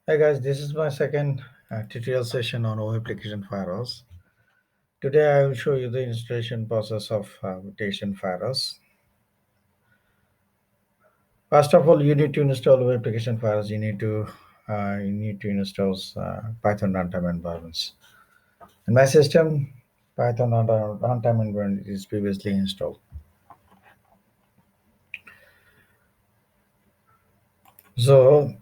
Hi guys, this is my second tutorial session on web application firewalls. Today I will show you the installation process of application firewalls. First of all, you need to install web application firewalls. You need to install Python runtime environments. In my system, Python runtime environment is previously installed. So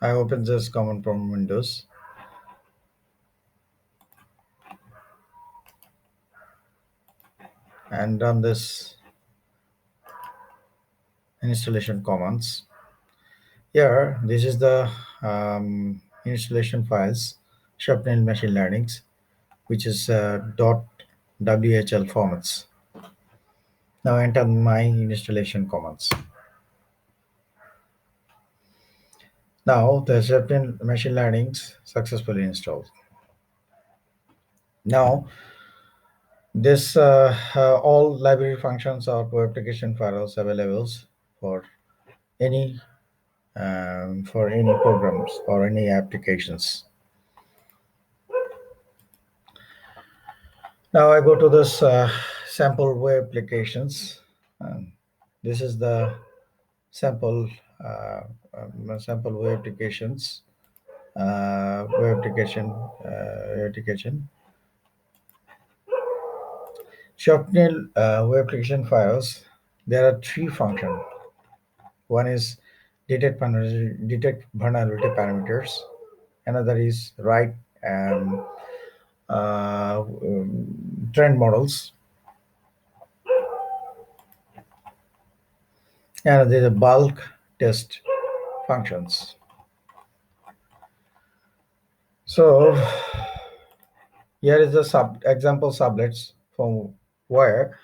I open this command from Windows and run this installation commands. Here, this is the installation files, SAPNIL machine learnings, which is .whl formats. Now enter my installation commands. Now the SAPNIL machine learnings successfully installed. Now this all library functions or application files available for any any programs or any applications. Now I go to this sample web applications. Um, this is the sample sample web applications. Web application application. SAPNIL web application files. There are three functions. One is detect vulnerability parameters. Another is write trend models. And there's a bulk test functions. So here is the example sublets from where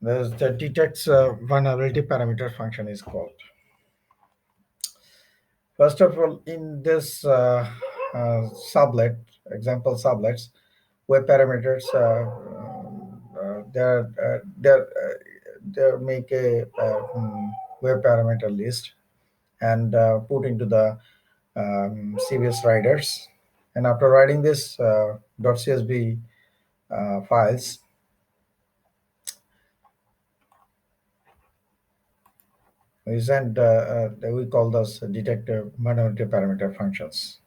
there's the detects vulnerability parameter function is called. First of all, in this sublet, example sublets, web parameters, they make a web parameter list and put into the CVS riders. And after writing this .csv files, we call those detect vulnerability parameter functions,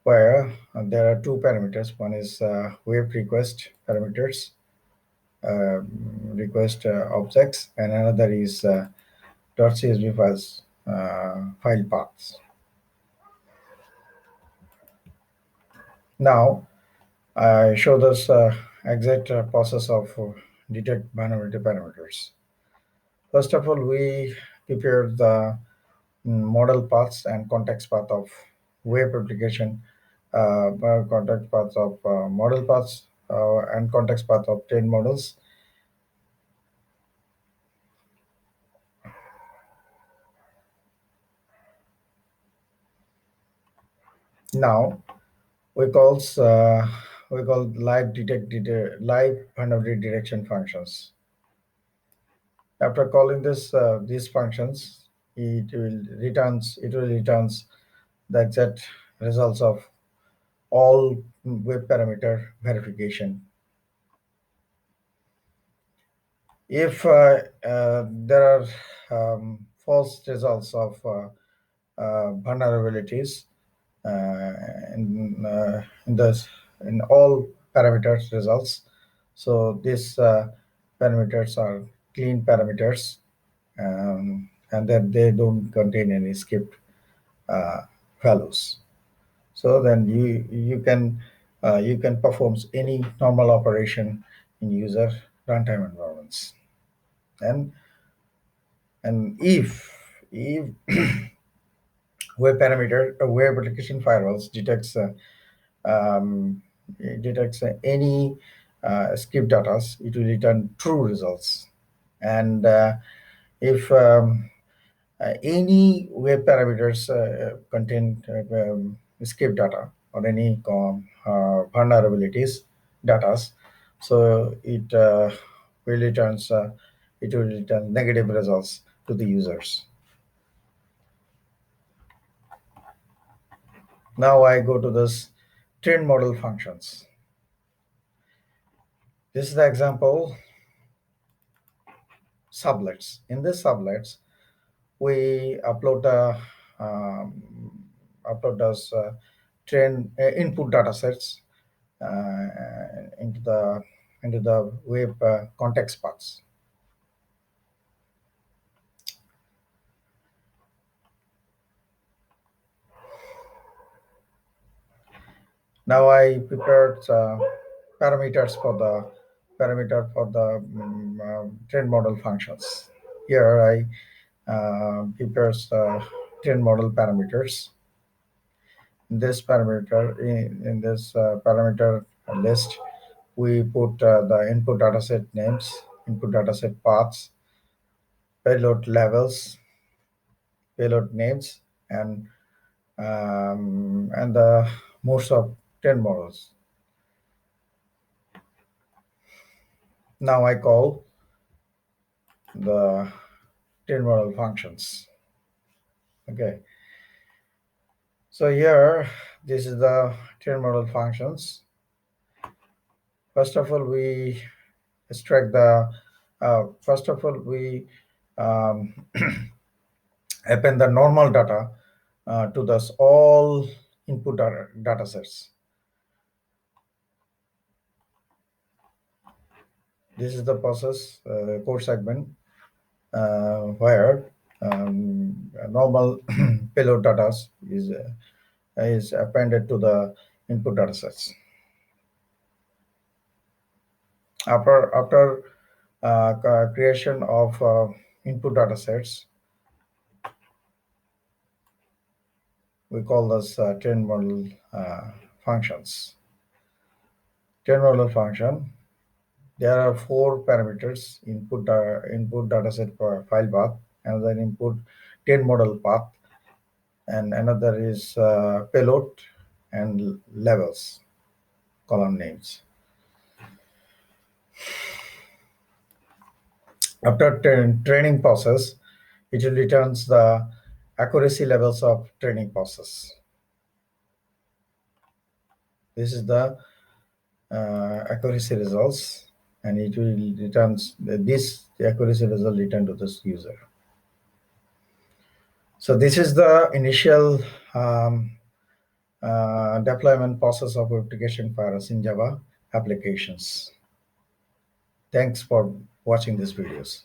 where there are two parameters. One is web request parameters, request objects, and another is .csv files, file paths. Now I show this exact process of detect vulnerability parameters. First of all, we prepare the model paths and context path of web application, context paths of model paths, and context path of train models. Now we call live vulnerability detection functions. After calling these functions, it will returns the exact results of all web parameter verification. If there are false results of vulnerabilities in all parameters results, so these parameters are clean parameters, and that they don't contain any skipped uh, values. So then you can perform any normal operation in user runtime environments. And and if web application firewalls detects any skip data, it will return true results. And if any web parameters contain skip data or any vulnerabilities data, so will returns it will return negative results to the users. Now I go to this train model functions. This is the example sublets. In this sublets, we upload those train input data sets uh, into the web context paths. Now I prepared parameter for the train model functions. Here I prepared train model parameters. In this parameter list, we put the input dataset names, input dataset paths, payload levels, payload names, and the modes of 10 models. Now I call the 10 model functions. Okay, so here this is the 10 model functions. First of all, we extract the first of all we um, append the normal data to this all input data sets. This is the process code segment where normal payload data is appended to the input data sets. After creation of input data sets, we call this train model functions. Train model function. There are four parameters: input dataset file path, another input train model path, and another is payload and levels column names. After training process, it returns the accuracy levels of training process. This is the accuracy results, and it will returns this the accuracy result returned to this user. So this is the initial deployment process of application files in Java applications. Thanks for watching these videos.